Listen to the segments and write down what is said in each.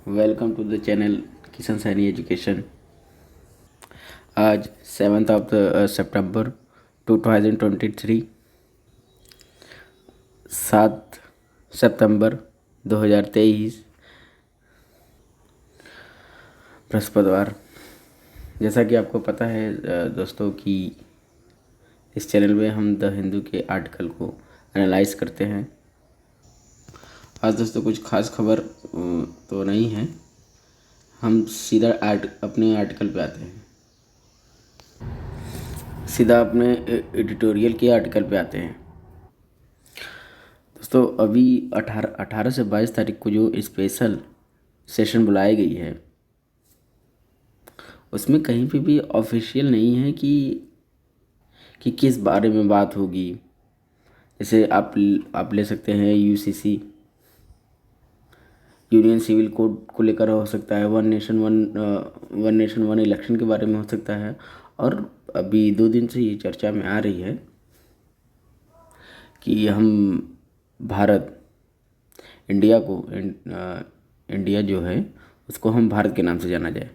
Welcome to the channel Kishan Saini education. आज 7 सितंबर 2023, 7 सितंबर 2023, बृहस्पतिवार। जैसा कि आपको पता है दोस्तों कि इस चैनल में हम द हिंदू के आर्टिकल को एनालाइज करते हैं। आज दोस्तों कुछ खास खबर तो नहीं है, हम सीधा अपने आर्टिकल पे आते हैं, सीधा अपने एडिटोरियल के आर्टिकल पे आते हैं। दोस्तों अभी 18 से 22 तारीख को जो स्पेशल सेशन बुलाई गई है, उसमें कहीं पे भी ऑफिशियल नहीं है कि किस बारे में बात होगी। जैसे आप ले सकते हैं यूसीसी, यूनियन सिविल कोड को लेकर हो सकता है, वन नेशन वन इलेक्शन के बारे में हो सकता है। और अभी 2 दिन से ये चर्चा में आ रही है कि हम भारत इंडिया को इंडिया जो है उसको हम भारत के नाम से जाना जाए।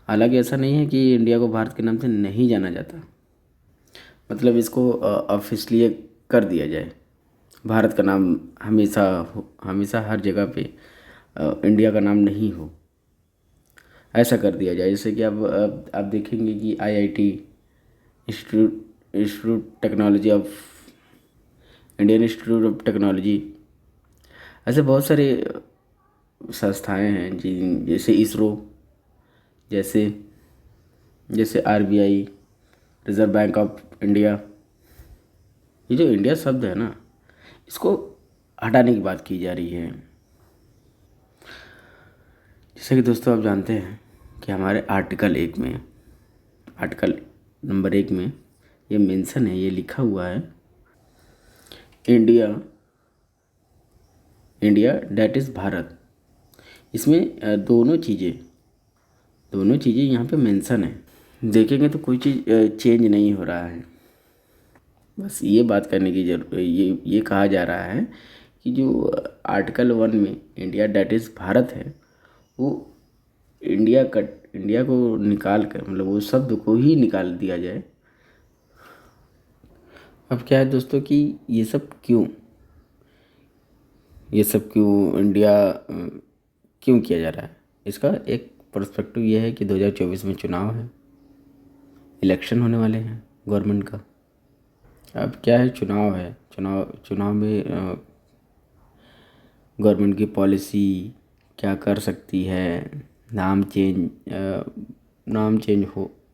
हालांकि ऐसा नहीं है कि इंडिया को भारत के नाम से नहीं जाना जाता, मतलब इसको ऑफिशियली कर दिया जाए। भारत का नाम हमेशा हर जगह पे इंडिया का नाम नहीं हो, ऐसा कर दिया जाए। जैसे कि अब आप देखेंगे कि IIT, institute technology of Indian institute of technology, ऐसे बहुत सारे संस्थाएं हैं जैसे इसरो, जैसे जैसे RBI, reserve bank of India. ये जो इंडिया शब्द है ना, इसको हटाने की बात की जा रही है। जैसे कि दोस्तों आप जानते हैं कि हमारे आर्टिकल नंबर 1 में ये मेंशन है, ये लिखा हुआ है, India India that is Bharat. इसमें दोनों चीज़ें यहाँ पे मेंशन है। देखेंगे तो कोई चीज़ चेंज नहीं हो रहा है। बस ये बात करने की ये कहा जा रहा है कि जो आर्टिकल 1 में इंडिया डैट इज़ भारत है, वो इंडिया को निकाल कर, मतलब वो शब्द को ही निकाल दिया जाए। अब क्या है दोस्तों कि ये सब क्यों इंडिया क्यों किया जा रहा है? इसका एक पर्सपेक्टिव ये है कि 2024 में चुनाव है, इलेक्शन होने वाले हैं गवर्नमेंट का। अब क्या है, चुनाव में गवर्नमेंट की पॉलिसी क्या कर सकती है, नाम चेंज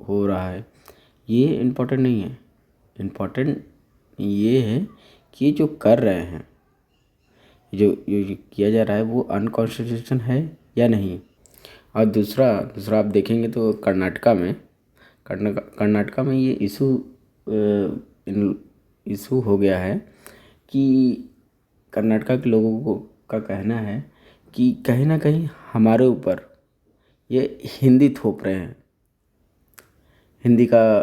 हो रहा है, ये इम्पोर्टेंट नहीं है। इम्पोर्टेंट ये है कि जो कर रहे हैं, जो किया जा रहा है, वो अनकॉन्स्टिट्यूशन है या नहीं। और दूसरा आप देखेंगे तो कर्नाटका में ये इशू हो गया है कि कर्नाटका के लोगों को का कहना है कि कहीं ना कहीं हमारे ऊपर ये हिंदी थोप रहे हैं। हिंदी का,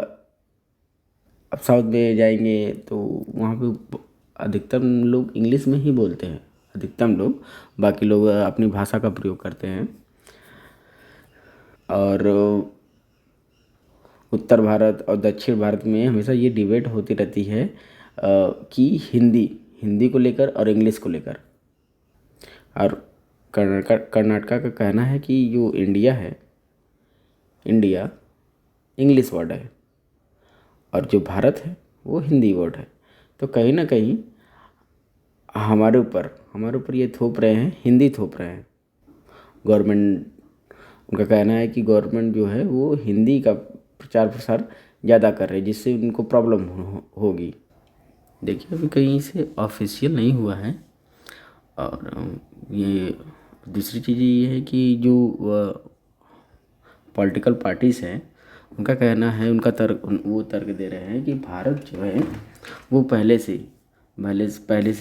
अब साउथ में जाएंगे तो वहाँ पे अधिकतम लोग इंग्लिश में ही बोलते हैं, अधिकतम लोग, बाकी लोग अपनी भाषा का प्रयोग करते हैं। और उत्तर भारत और दक्षिण भारत में हमेशा ये डिबेट होती रहती है कि हिंदी को लेकर और इंग्लिश को लेकर। और कर्नाटका का कहना है कि जो इंडिया इंग्लिश वर्ड है और जो भारत है वो हिंदी वर्ड है। तो कहीं ना कहीं हमारे ऊपर ये थोप रहे हैं, हिंदी थोप रहे हैं। गवर्नमेंट, उनका कहना है कि गवर्नमेंट जो है वो हिंदी का प्रचार प्रसार ज़्यादा कर रही है, जिससे उनको प्रॉब्लम होगी। देखिए अभी कहीं से ऑफिशियल नहीं हुआ है। और ये दूसरी चीज़ ये है कि जो पॉलिटिकल पार्टीज़ हैं, उनका कहना है, वो तर्क दे रहे हैं कि भारत जो है वो पहले से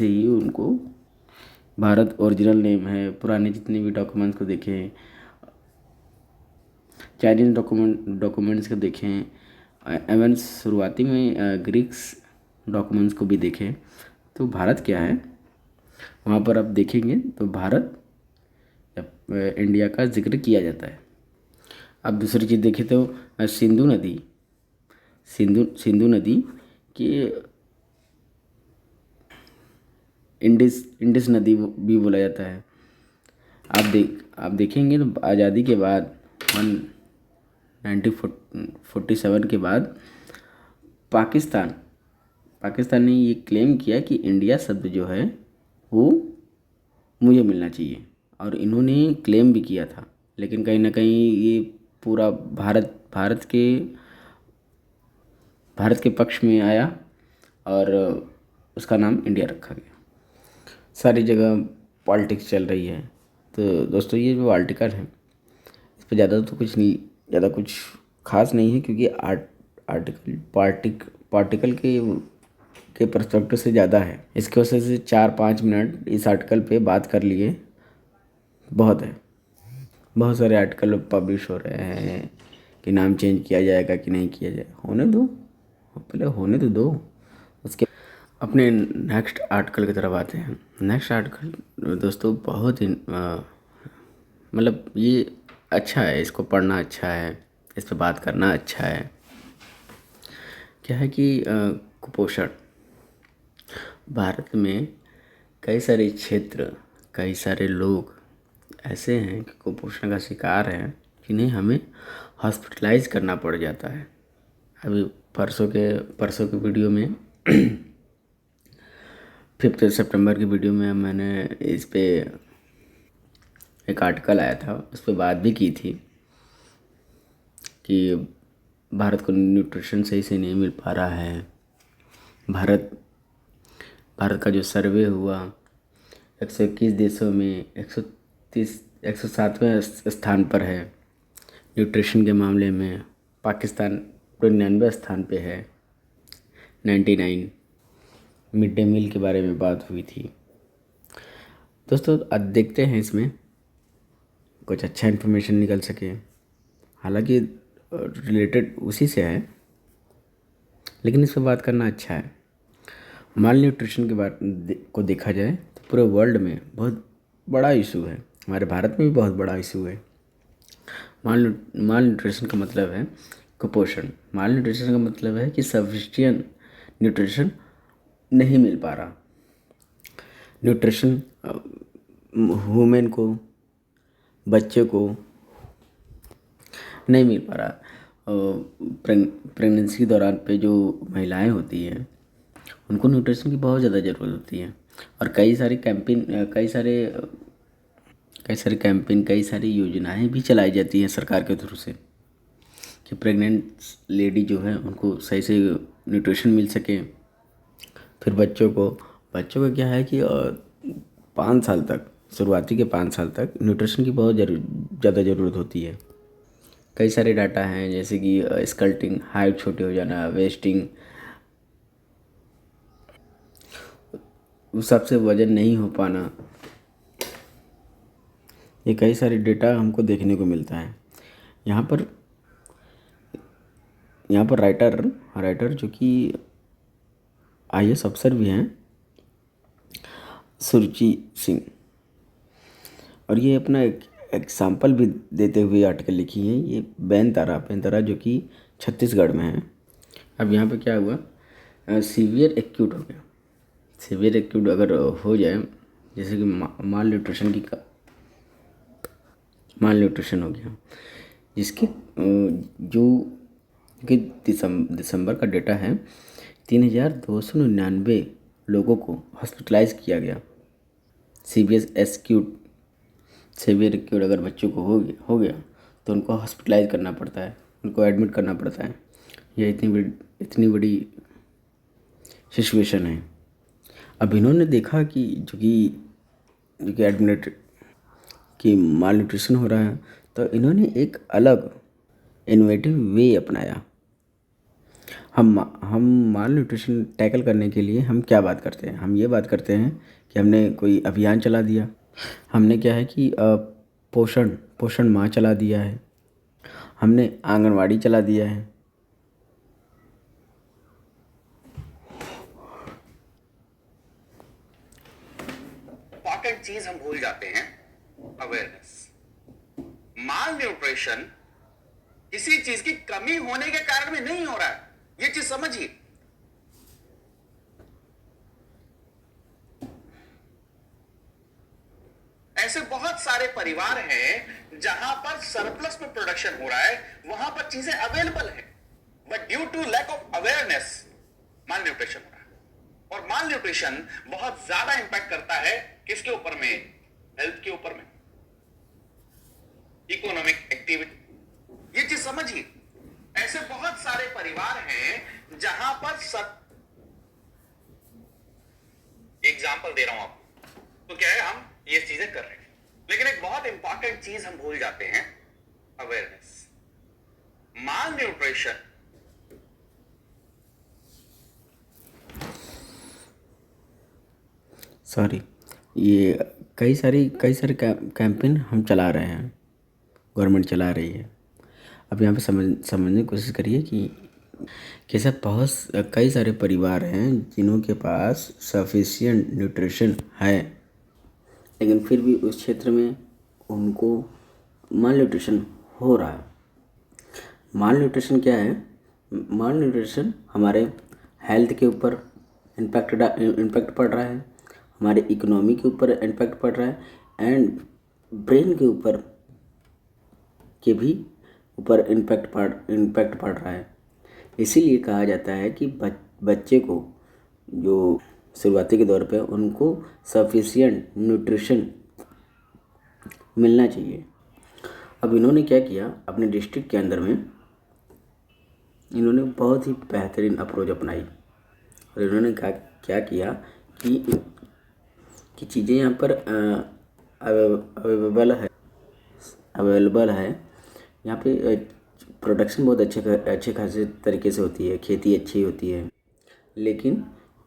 ही उनको भारत ओरिजिनल नेम है। पुराने जितने भी डॉक्यूमेंट्स को देखें, चाइनीज डॉक्यूमेंट्स को देखें, एवं शुरुआती में ग्रीक्स डॉक्यूमेंट्स को भी देखें, तो भारत क्या है वहाँ पर आप देखेंगे तो भारत इंडिया का जिक्र किया जाता है। अब दूसरी चीज़ देखें तो सिंधु नदी की इंडिस नदी भी बोला जाता है। आप देखेंगे तो आज़ादी के बाद 1947 के बाद पाकिस्तान पाकिस्तान ने ये क्लेम किया कि इंडिया शब्द जो है वो मुझे मिलना चाहिए, और इन्होंने क्लेम भी किया था। लेकिन कहीं ना कहीं ये पूरा भारत के पक्ष में आया और उसका नाम इंडिया रखा गया। सारी जगह पॉलिटिक्स चल रही है। तो दोस्तों ये जो आर्टिकल है इस पर ज़्यादा तो कुछ नहीं, ज़्यादा कुछ खास नहीं है, क्योंकि पार्टिकल के पर्सपेक्टिव से ज़्यादा है। इसकी वजह से 4-5 मिनट इस आर्टिकल पे बात कर लिए बहुत है। बहुत सारे आर्टिकल पब्लिश हो रहे हैं कि नाम चेंज किया जाएगा कि नहीं किया जाएगा। होने दो, पहले होने तो दो। उसके अपने नेक्स्ट आर्टिकल की तरफ आते हैं। नेक्स्ट आर्टिकल दोस्तों बहुत ही मतलब ये अच्छा है, इसको पढ़ना अच्छा है, इस पर बात करना अच्छा है। क्या है कि कुपोषण भारत में कई सारे क्षेत्र, कई सारे लोग ऐसे हैं कि कुपोषण का शिकार हैं, जिन्हें हमें हॉस्पिटलाइज करना पड़ जाता है। अभी परसों के वीडियो में 5 सितंबर की वीडियो में मैंने इस पे एक आर्टिकल आया था, उस पर बात भी की थी कि भारत को न्यूट्रिशन सही से नहीं मिल पा रहा है। भारत का जो सर्वे हुआ 121 देशों में 107वें स्थान पर है न्यूट्रिशन के मामले में। पाकिस्तान 99वें स्थान पे है, 99। मिड डे मील के बारे में बात हुई थी। दोस्तों अब देखते हैं इसमें कुछ अच्छा इन्फॉर्मेशन निकल सके। हालांकि रिलेटेड उसी से है, लेकिन इस पर बात करना अच्छा है। माल न्यूट्रिशन को देखा जाए तो पूरे वर्ल्ड में बहुत बड़ा इशू है, हमारे भारत में भी बहुत बड़ा इशू है। माल न्यूट्रिशन का मतलब है कुपोषण। माल न्यूट्रिशन का मतलब है कि सफिशिएंट न्यूट्रिशन नहीं मिल पा रहा। न्यूट्रिशन वुमेन को, बच्चे को नहीं मिल पा रहा। प्रेगनेंसी के दौरान पे जो महिलाएं होती हैं उनको न्यूट्रिशन की बहुत ज़्यादा ज़रूरत होती है। और कई सारी कैंपेन, कई सारी योजनाएं भी चलाई जाती हैं सरकार के थ्रू से कि प्रेग्नेंट लेडी जो है उनको सही से न्यूट्रिशन मिल सके। फिर बच्चों का क्या है कि 5 साल तक, शुरुआती के 5 साल तक न्यूट्रिशन की बहुत ज़्यादा ज़रूरत होती है। कई सारे डाटा हैं जैसे कि स्कल्टिंग, हाइट छोटे हो जाना, वेस्टिंग, उस सबसे वजन नहीं हो पाना, ये कई सारे डेटा हमको देखने को मिलता है। यहाँ पर राइटर जो कि IAS अफसर भी हैं, सुरुचि सिंह, और ये अपना एक एग्जाम्पल भी देते हुए आर्टिकल लिखी है। ये बेनतारा जो कि छत्तीसगढ़ में है। अब यहाँ पे क्या हुआ, सीवियर एक्यूट हो गया। सीवियर एक्यूट अगर हो जाए, जैसे कि माल न्यूट्रिशन हो गया, जिसके जो कि दिसंबर का डेटा है 3299 लोगों को हॉस्पिटलाइज किया गया। सीवियर एक्यूट अगर बच्चों को हो गया तो उनको हॉस्पिटलाइज करना पड़ता है, उनको एडमिट करना पड़ता है। यह इतनी बड़ी सिचुएशन है। अब इन्होंने देखा कि जो कि एडमिट कि माल न्यूट्रिशन हो रहा है, तो इन्होंने एक अलग इनोवेटिव वे अपनाया। हम माल न्यूट्रिशन टैकल करने के लिए हम क्या बात करते हैं, हम ये बात करते हैं कि हमने कोई अभियान चला दिया। हमने क्या है कि पोषण माह चला दिया है, हमने आंगनवाड़ी चला दिया है। इंपॉर्टेंट चीज हम भूल जाते हैं, अवेयरनेस। माल न्यूट्रिशन किसी चीज की कमी होने के कारण भी नहीं हो रहा है, ये चीज समझिए। ऐसे बहुत सारे परिवार हैं जहां पर सरप्लस में प्रोडक्शन हो रहा है, वहां पर चीजें अवेलेबल है, but due to lack of awareness malnutrition हो रहा है। और माल न्यूट्रिशन बहुत ज्यादा इंपैक्ट करता है किसके ऊपर में? हेल्थ के ऊपर में, इकोनॉमिक एक्टिविटी, ये चीज समझिए। ऐसे बहुत सारे परिवार हैं जहां पर एग्जाम्पल दे रहा हूं आपको, तो क्या है, हम ये चीजें कर रहे हैं, लेकिन एक बहुत इंपॉर्टेंट चीज हम भूल जाते हैं, अवेयरनेस। माल न्यूट्रिशन सॉरी, ये कई सारे कैंपेन हम चला रहे हैं, गवर्नमेंट चला रही है। अब यहाँ पे समझने की कोशिश करिए कि कैसे बहुत कई सारे परिवार हैं जिन्हों के पास सफिशिएंट न्यूट्रिशन है, लेकिन फिर भी उस क्षेत्र में उनको माल न्यूट्रिशन हो रहा है। माल न्यूट्रिशन क्या है? माल न्यूट्रिशन हमारे हेल्थ के ऊपर इम्पैक्ट पड़ रहा है, हमारे इकोनॉमी के ऊपर इम्पैक्ट पड़ रहा है, एंड ब्रेन के ऊपर के भी ऊपर इम्पैक्ट पड़ रहा है। इसीलिए कहा जाता है कि बच्चे को जो शुरुआती के दौर पे उनको सफिशिएंट न्यूट्रिशन मिलना चाहिए। अब इन्होंने क्या किया, अपने डिस्ट्रिक्ट के अंदर में इन्होंने बहुत ही बेहतरीन अप्रोच अपनाई, और इन्होंने क्या किया कि चीज़ें यहाँ पर अवेलेबल है। यहाँ पे प्रोडक्शन बहुत अच्छे खासे तरीके से होती है, खेती अच्छी होती है, लेकिन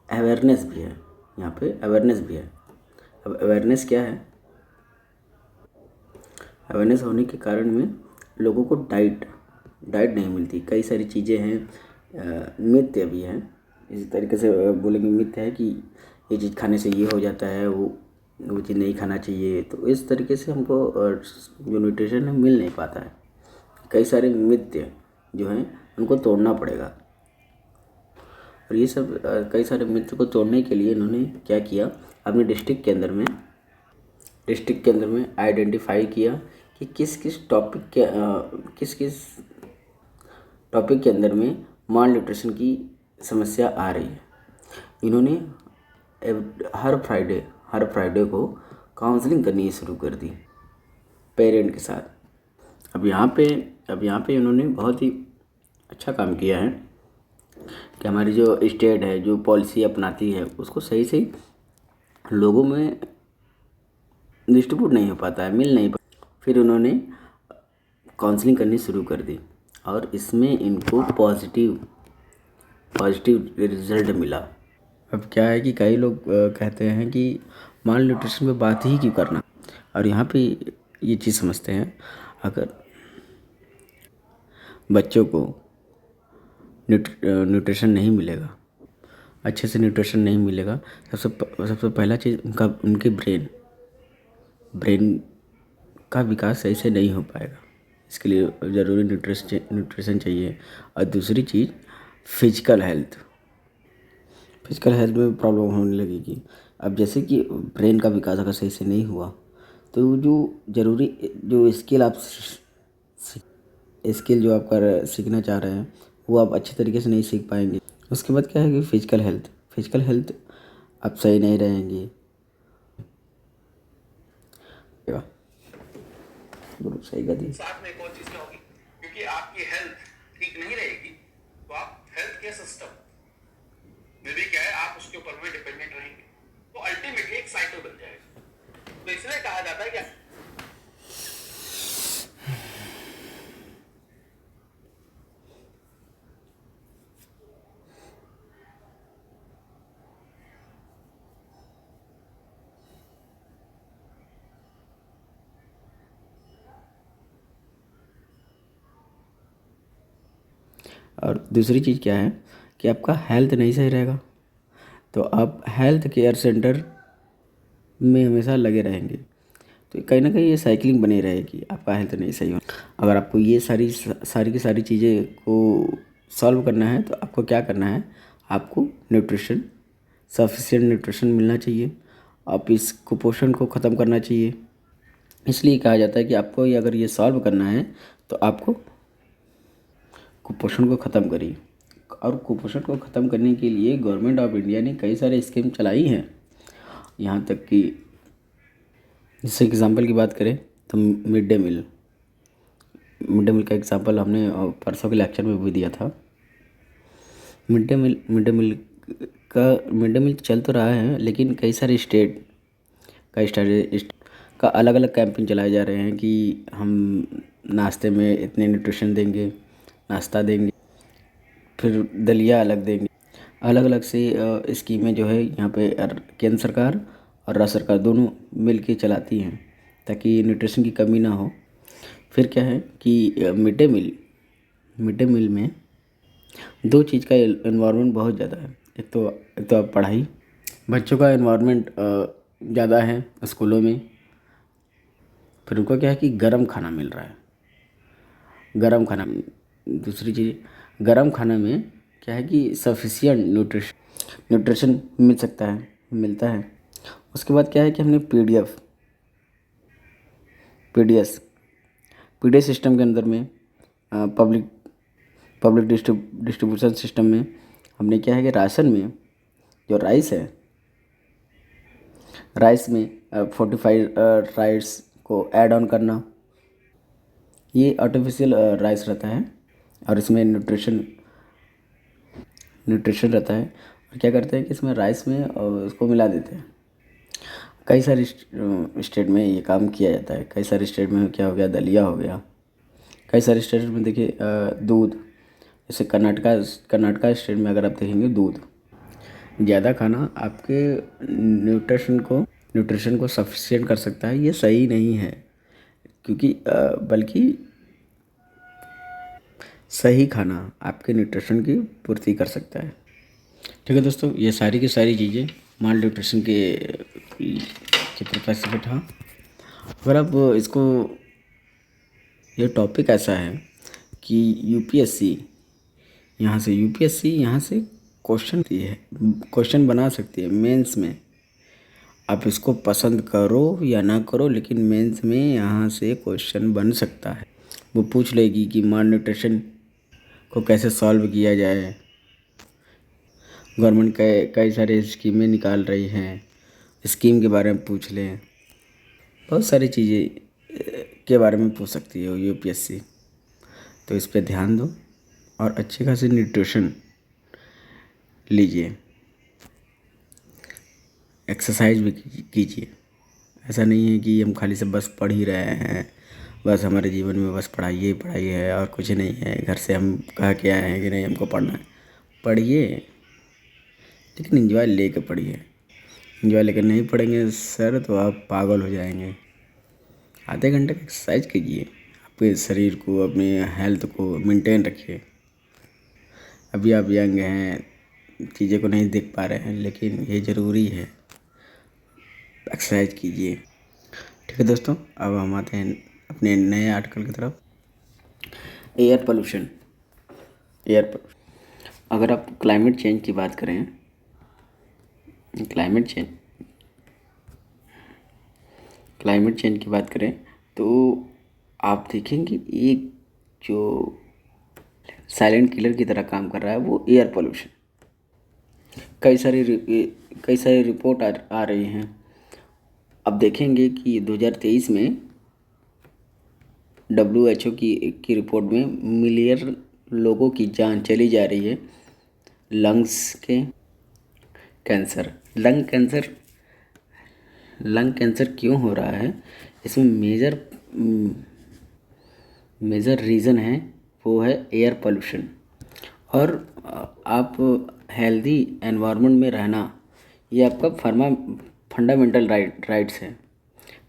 अवेयरनेस भी है, यहाँ पे अवेयरनेस भी है। अब अवेयरनेस क्या है? अवेयरनेस होने के कारण में लोगों को डाइट नहीं मिलती, कई सारी चीज़ें हैं, मिथ्य भी हैं। इसी तरीके से बोलेंगे मिथ्य है कि ये चीज़ खाने से ये हो जाता है, वो चीज़ नहीं खाना चाहिए। तो इस तरीके से हमको जो न्यूट्रिशन है मिल नहीं पाता है। कई सारे मिथ्य जो हैं उनको तोड़ना पड़ेगा, और ये सब कई सारे मिथ्य को तोड़ने के लिए इन्होंने क्या किया, अपने डिस्ट्रिक्ट के अंदर में आइडेंटिफाई किया कि किस किस टॉपिक के अंदर में माल न्यूट्रिशन की समस्या आ रही है। इन्होंने हर फ्राइडे को काउंसलिंग करनी शुरू कर दी पेरेंट के साथ। अब यहाँ पे इन्होंने बहुत ही अच्छा काम किया है कि हमारी जो स्टेट है जो पॉलिसी अपनाती है उसको सही सही लोगों में डिस्ट्रीब्यूट नहीं हो पाता है, मिल नहीं पाता। फिर उन्होंने काउंसलिंग करनी शुरू कर दी, और इसमें इनको पॉजिटिव रिजल्ट मिला। अब क्या है कि कई लोग कहते हैं कि माल न्यूट्रिशन पे बात ही क्यों करना, और यहाँ पे ये चीज़ समझते हैं, अगर बच्चों को न्यूट्रिशन नहीं मिलेगा, अच्छे से न्यूट्रिशन नहीं मिलेगा, सबसे पहला चीज़ उनके ब्रेन का विकास सही से नहीं हो पाएगा। इसके लिए ज़रूरी न्यूट्रिशन चाहिए। और दूसरी चीज़ फिजिकल हेल्थ में प्रॉब्लम होने लगेगी। अब जैसे कि ब्रेन का विकास अगर सही से नहीं हुआ, तो जो स्किल जो आप सीखना चाह रहे हैं वो आप अच्छे तरीके से नहीं सीख पाएंगे। उसके बाद क्या है कि फिजिकल हेल्थ आप सही नहीं रहेंगे। सही गति साथ में एक और चीज क्या होगी, क्योंकि आपकी हेल्थ ठीक नहीं रहेगी तो आप हेल्थ केयर सिस्टम में भी क्या है, आप उसके ऊपर में डिपेंडेंट रहेंगे, तो अल्टीमेटली एक साइकिल बन जाएगा। तो इसलिए कहा जाता है कि और दूसरी चीज़ क्या है कि आपका हेल्थ नहीं सही रहेगा तो आप हेल्थ केयर सेंटर में हमेशा लगे रहेंगे। तो कहीं ना कहीं ये साइकिलिंग बनी रहेगी, आपका हेल्थ नहीं सही हो। अगर आपको ये सारी की सारी चीज़ें को सॉल्व करना है तो आपको क्या करना है, आपको न्यूट्रिशन, सफिशिएंट न्यूट्रिशन मिलना चाहिए। आप इस कुपोषण को ख़त्म करना चाहिए। इसलिए कहा जाता है कि आपको ये अगर ये सॉल्व करना है तो आपको कुपोषण को ख़त्म करिए। और कुपोषण को ख़त्म करने के लिए गवर्नमेंट ऑफ इंडिया ने कई सारे स्कीम चलाई हैं। यहाँ तक कि जैसे एग्ज़ाम्पल की बात करें तो मिड डे मील का एग्ज़ाम्पल हमने परसों के लेक्चर में भी दिया था। मिड डे मील चल तो रहा है, लेकिन कई सारे स्टेट का अलग अलग कैंपेन चलाए जा रहे हैं कि हम नाश्ते में इतने न्यूट्रिशन देंगे, नाश्ता देंगे, फिर दलिया अलग देंगे। अलग अलग से स्कीमें जो है यहाँ पे केंद्र सरकार और राज्य सरकार दोनों मिल के चलाती हैं ताकि न्यूट्रिशन की कमी ना हो। फिर क्या है कि मिड डे मील में दो चीज़ का इन्वायरमेंट बहुत ज़्यादा है। एक तो पढ़ाई, बच्चों का इन्वायरमेंट ज़्यादा है स्कूलों में। फिर उनको क्या है कि गरम खाना मिल रहा है। दूसरी चीज़, गरम खाना में क्या है कि सफिशिएंट न्यूट्रिशन मिलता है। उसके बाद क्या है कि हमने पीडीएस सिस्टम के अंदर में पब्लिक डिस्ट्रीब्यूशन सिस्टम में हमने क्या है कि राशन में जो राइस में फोर्टिफाइड राइस को ऐड ऑन करना। ये आर्टिफिशियल राइस रहता है और इसमें न्यूट्रिशन रहता है। और क्या करते हैं कि इसमें राइस में उसको मिला देते हैं। कई सारे स्टेट में ये काम किया जाता है। कई सारे स्टेट में क्या हो गया, दलिया हो गया। कई सारे स्टेट में देखिए दूध, जैसे कर्नाटका स्टेट में अगर आप देखेंगे दूध ज़्यादा खाना आपके न्यूट्रिशन को सफिशिएंट कर सकता है। ये सही नहीं है, क्योंकि बल्कि सही खाना आपके न्यूट्रिशन की पूर्ति कर सकता है। ठीक है दोस्तों, ये सारी की सारी चीज़ें माल न्यूट्रिशन के पर्पज से था। अगर आप इसको, ये टॉपिक ऐसा है कि यूपीएससी यहाँ से क्वेश्चन बना सकती है मेंस में। आप इसको पसंद करो या ना करो, लेकिन मेंस में यहाँ से क्वेश्चन बन सकता है। वो पूछ लेगी कि माल न्यूट्रिशन को कैसे सॉल्व किया जाए। गवर्नमेंट कई सारे स्कीमें निकाल रही हैं, स्कीम के बारे में पूछ लें। बहुत सारी चीज़ें के बारे में पूछ सकती है यूपीएससी। तो इस पे ध्यान दो और अच्छे खासे न्यूट्रिशन लीजिए, एक्सरसाइज भी कीजिए। ऐसा नहीं है कि हम खाली से बस पढ़ ही रहे हैं, बस हमारे जीवन में बस पढ़ाई है और कुछ नहीं है। घर से हम कह के आए हैं कि नहीं हमको पढ़ना है। पढ़िए, लेकिन एंजॉय लेके पढ़िए। एंजॉय लेकर नहीं पढ़ेंगे सर तो आप पागल हो जाएंगे। आधे घंटे का एक्सरसाइज कीजिए, अपने शरीर को, अपने हेल्थ को मेंटेन रखिए। अभी आप यंग हैं, चीज़ें को नहीं देख पा रहे हैं, लेकिन ये ज़रूरी है, एक्सरसाइज कीजिए। ठीक है दोस्तों, अब हम आते हैं अपने नए आर्टिकल की तरफ। Air pollution. अगर आप क्लाइमेट चेंज की बात करें, क्लाइमेट चेंज की बात करें तो आप देखेंगे एक जो साइलेंट किलर की तरह काम कर रहा है वो एयर पोल्यूशन। कई सारी रिपोर्ट आ रही हैं। अब देखेंगे कि 2023 में WHO की रिपोर्ट में मिलियन लोगों की जान चली जा रही है लंग्स के कैंसर। लंग कैंसर क्यों हो रहा है, इसमें मेजर रीज़न है, वो है एयर पोल्यूशन। और आप हेल्दी एनवायरनमेंट में रहना, ये आपका फंडामेंटल राइट्स है।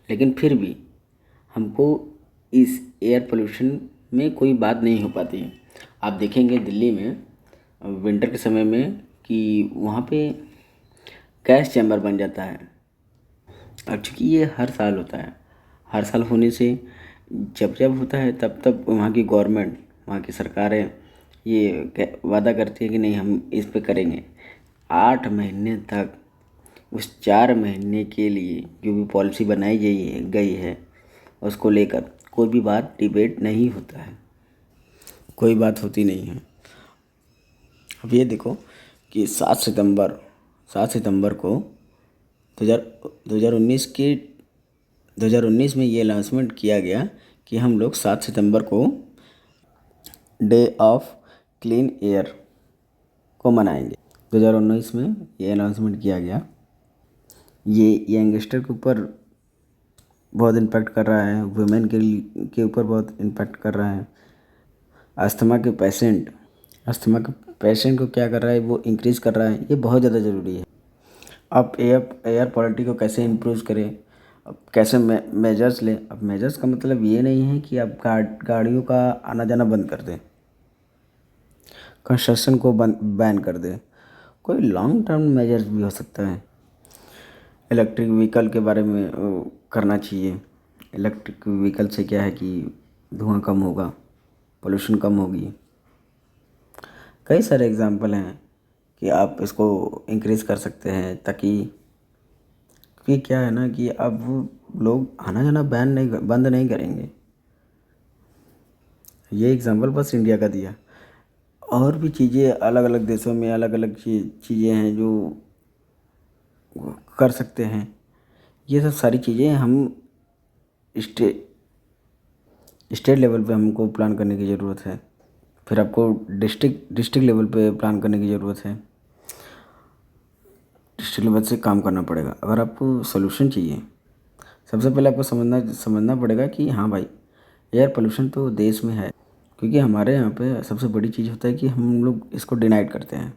लेकिन फिर भी हमको इस एयर पोल्यूशन में कोई बात नहीं हो पाती है। आप देखेंगे दिल्ली में विंटर के समय में कि वहाँ पे गैस चैम्बर बन जाता है। और चूँकि ये हर साल होता है, हर साल होने से जब जब होता है तब तब वहाँ की गवर्नमेंट, वहाँ की सरकारें ये वादा करती है कि नहीं हम इस पे करेंगे। 8 महीने तक उस 4 महीने के लिए जो भी पॉलिसी बनाई गई है उसको लेकर कोई भी बात डिबेट नहीं होता है, कोई बात होती नहीं है। अब ये देखो कि 7 सितंबर को 2019 के 2019 में ये अनाउंसमेंट किया गया कि हम लोग 7 सितंबर को डे ऑफ क्लीन एयर को मनाएंगे। 2019 में ये अनाउंसमेंट किया गया। ये यंगस्टर के ऊपर बहुत इम्पैक्ट कर रहा है, वुमेन के ऊपर बहुत इम्पैक्ट कर रहा है। अस्थमा के पेशेंट को क्या कर रहा है, वो इंक्रीज़ कर रहा है। ये बहुत ज़्यादा ज़रूरी है। आप एयर क्वालिटी को कैसे इम्प्रूव करें, अब कैसे मेजर्स लें। अब मेजर्स का मतलब ये नहीं है कि आप गाड़ियों का आना जाना बंद कर दें, कंस्ट्रक्शन को बैन कर दें। कोई लॉन्ग टर्म मेजर्स भी हो सकता है। इलेक्ट्रिक व्हीकल के बारे में करना चाहिए। इलेक्ट्रिक व्हीकल से क्या है कि धुआं कम होगा, पोल्यूशन कम होगी। कई सारे एग्जाम्पल हैं कि आप इसको इंक्रीज़ कर सकते हैं, ताकि क्योंकि क्या है ना कि अब लोग आना जाना बंद नहीं करेंगे। ये एग्जाम्पल बस इंडिया का दिया। और भी चीज़ें अलग अलग देशों में अलग अलग चीज़ें हैं जो कर सकते हैं। ये सब सारी चीज़ें हम स्टेट लेवल पे हमको प्लान करने की ज़रूरत है। फिर आपको डिस्ट्रिक्ट लेवल पे प्लान करने की ज़रूरत है। डिस्ट्रिक्ट लेवल से काम करना पड़ेगा। अगर आपको सोल्यूशन चाहिए, सबसे पहले आपको समझना पड़ेगा कि हाँ भाई, एयर पोल्यूशन तो देश में है। क्योंकि हमारे यहाँ पे सबसे बड़ी चीज़ होता है कि हम लोग इसको डिनाइड करते हैं।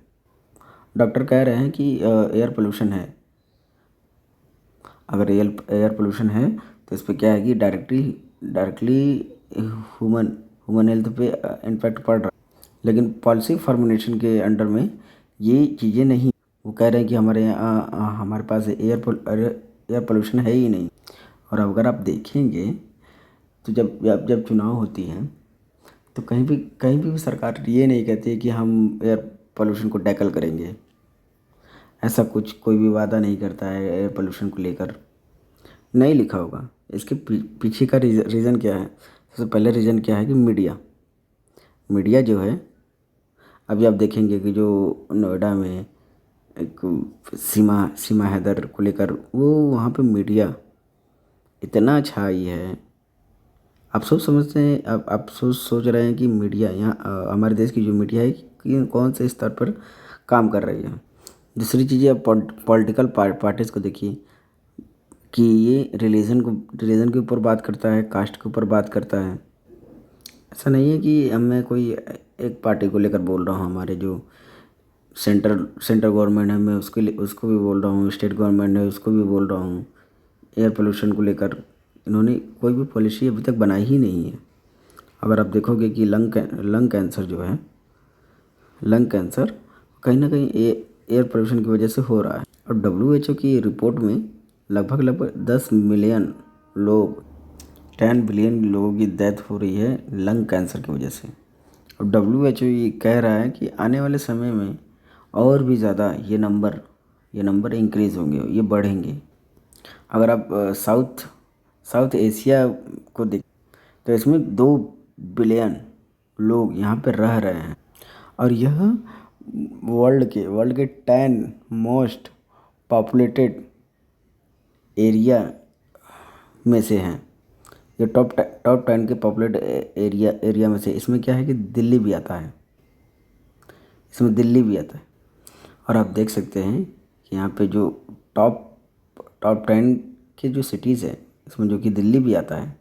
डॉक्टर कह रहे हैं कि एयर पोल्यूशन है। अगर एयर पोल्यूशन है तो इस पर क्या है कि डायरेक्टली ह्यूमन हेल्थ पे इम्पैक्ट पड़ रहा है। लेकिन पॉलिसी फॉर्मुलेशन के अंडर में ये चीज़ें नहीं। वो कह रहे हैं कि हमारे यहाँ हमारे पास एयर पोल्यूशन है ही नहीं। और अगर आप देखेंगे तो जब चुनाव होती हैं तो कहीं भी सरकार ये नहीं कहती है कि हम एयर पोल्यूशन को टैकल करेंगे। ऐसा कुछ कोई भी वादा नहीं करता है एयर पोल्यूशन को लेकर, नहीं लिखा होगा। इसके पीछे का रीज़न क्या है? सबसे पहले रीज़न क्या है कि मीडिया जो है, अभी आप देखेंगे कि जो नोएडा में एक सीमा हैदर को लेकर वो वहाँ पे मीडिया इतना छाई है। आप सब समझते हैं, आप सोच रहे हैं कि मीडिया यहाँ हमारे देश की जो मीडिया है कि कौन से स्तर पर काम कर रही है। दूसरी चीज़ें, आप पॉलिटिकल पार्टीज़ को देखिए कि ये रिलीजन के ऊपर बात करता है, कास्ट के ऊपर बात करता है। ऐसा नहीं है कि मैं कोई एक पार्टी को लेकर बोल रहा हूँ। हमारे जो सेंटर गवर्नमेंट है, मैं उसको भी बोल रहा हूँ, स्टेट गवर्नमेंट है उसको भी बोल रहा हूँ। एयर पोल्यूशन को लेकर इन्होंने कोई भी पॉलिसी अभी तक बनाई ही नहीं है। अगर आप देखोगे कि लंग कैंसर जो है, लंग कैंसर कहीं ना कहीं एयर पोल्यूशन की वजह से हो रहा है। और WHO की रिपोर्ट में लगभग 10 मिलियन लोग 10 बिलियन लोगों की डेथ हो रही है लंग कैंसर की वजह से। और WHO ये कह रहा है कि आने वाले समय में और भी ज़्यादा ये नंबर इंक्रीज़ होंगे, ये बढ़ेंगे। अगर आप साउथ एशिया को देख तो इसमें 2 बिलियन लोग यहाँ पे रह रहे हैं। और यह वर्ल्ड के 10 मोस्ट पॉपुलेटेड एरिया में से हैं। ये टॉप 10 के पॉपुलेट एरिया में से इसमें क्या है कि दिल्ली भी आता है। और आप देख सकते हैं कि यहाँ पे जो टॉप 10 के जो सिटीज़ है इसमें जो कि दिल्ली भी आता है।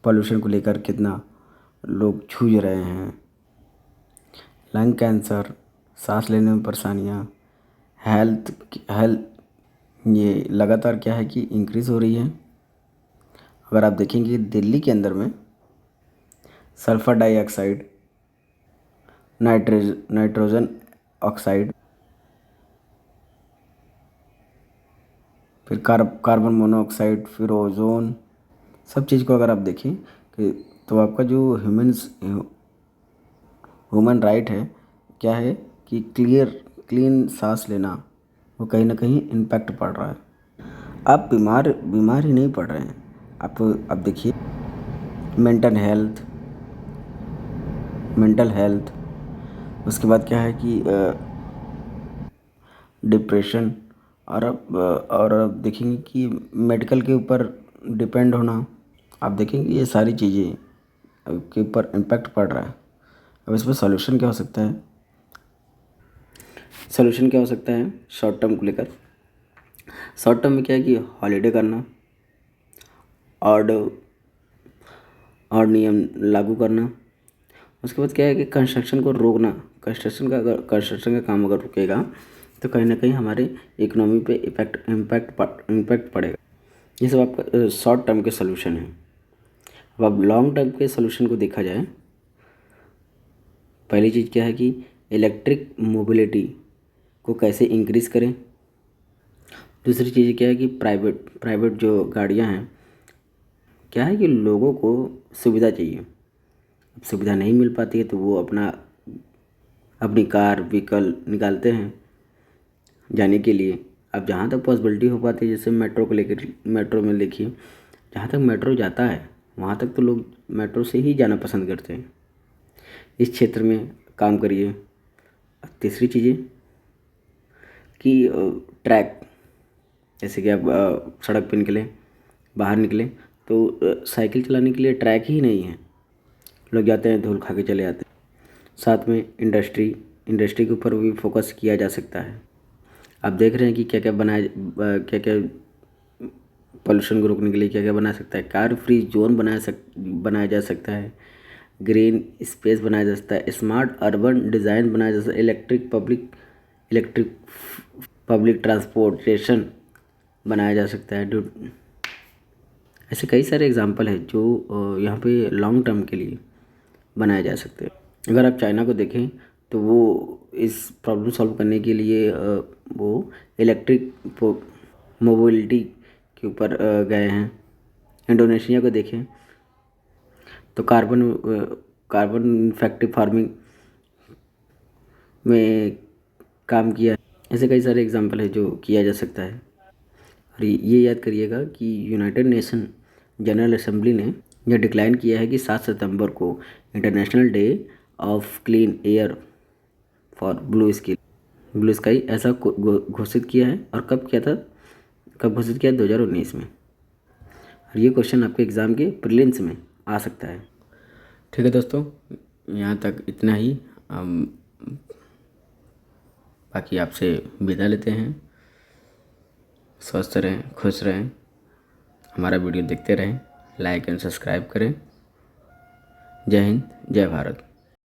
पॉल्यूशन को लेकर कितना लोग जूझ रहे हैं। लंग कैंसर, सांस लेने में परेशानियाँ, हेल्थ ये लगातार क्या है कि इंक्रीज़ हो रही है। अगर आप देखेंगे दिल्ली के अंदर में सल्फ़र डाइऑक्साइड, नाइट्रोजन ऑक्साइड, फिर कार्बन मोनोऑक्साइड, फिर ओजोन, सब चीज़ को अगर आप देखें कि तो आपका जो ह्यूमन राइट है क्या है कि क्लीन सांस लेना, वो कहीं ना कहीं इम्पैक्ट पड़ रहा है। आप बीमार ही नहीं पड़ रहे हैं, आप देखिए मेंटल हेल्थ, उसके बाद क्या है कि डिप्रेशन, और अब देखेंगे कि मेडिकल के ऊपर डिपेंड होना। आप देखेंगे ये सारी चीज़ें के ऊपर इम्पैक्ट पड़ रहा है। अब इसमें सॉल्यूशन क्या हो सकता है? शॉर्ट टर्म को लेकर, शॉर्ट टर्म में क्या है कि हॉलीडे करना और नियम लागू करना। उसके बाद क्या है कि कंस्ट्रक्शन को रोकना। कंस्ट्रक्शन का काम अगर रुकेगा तो कहीं ना कहीं हमारे इकोनॉमी पे इम्पैक्ट पड़ेगा। ये सब आपका शॉर्ट टर्म के सॉल्यूशन है। अब लॉन्ग टर्म के सॉल्यूशन को देखा जाए, पहली चीज़ क्या है कि इलेक्ट्रिक मोबिलिटी को कैसे इंक्रीज़ करें। दूसरी चीज़ क्या है कि प्राइवेट जो गाड़ियां हैं, क्या है कि लोगों को सुविधा चाहिए, अब सुविधा नहीं मिल पाती है तो वो अपनी कार व्हीकल निकालते हैं जाने के लिए। अब जहाँ तक पॉसिबिलिटी हो पाती है, जैसे मेट्रो में देखिए, जहाँ तक मेट्रो जाता है वहाँ तक तो लोग मेट्रो से ही जाना पसंद करते हैं। इस क्षेत्र में काम करिए। तीसरी चीज़ें कि ट्रैक, जैसे कि आप सड़क पर बाहर निकले तो साइकिल चलाने के लिए ट्रैक ही नहीं है, लोग जाते हैं धूल खा के चले आते हैं। साथ में इंडस्ट्री के ऊपर भी फोकस किया जा सकता है। आप देख रहे हैं कि क्या क्या पोल्यूशन को रोकने के लिए क्या क्या बना सकता है। कार फ्री जोन बनाया जा सकता है, ग्रीन स्पेस बनाया जा सकता है, स्मार्ट अर्बन डिज़ाइन बनाया जा सकता है, इलेक्ट्रिक पब्लिक ट्रांसपोर्टेशन बनाया जा सकता है। ऐसे कई सारे एग्जाम्पल है जो यहाँ पे लॉन्ग टर्म के लिए बनाए जा सकते हैं। अगर आप चाइना को देखें तो वो इस प्रॉब्लम सॉल्व करने के लिए वो इलेक्ट्रिक मोबिलिटी के ऊपर गए हैं। इंडोनेशिया को देखें तो कार्बन इफेक्टिव फार्मिंग में काम किया है। ऐसे कई सारे एग्जाम्पल है जो किया जा सकता है। और ये याद करिएगा कि यूनाइटेड नेशन जनरल असेंबली ने यह डिक्लाइन किया है कि 7 सितंबर को international day of clean air for blue sky ऐसा घोषित किया है। और कब घोषित किया? 2019 में। और ये क्वेश्चन आपके एग्ज़ाम के प्रीलिम्स में आ सकता है। ठीक है दोस्तों, यहाँ तक इतना ही। बाकी आपसे विदा लेते हैं। स्वस्थ रहें, खुश रहें, हमारा वीडियो देखते रहें, लाइक एंड सब्सक्राइब करें। जय हिंद, जय भारत।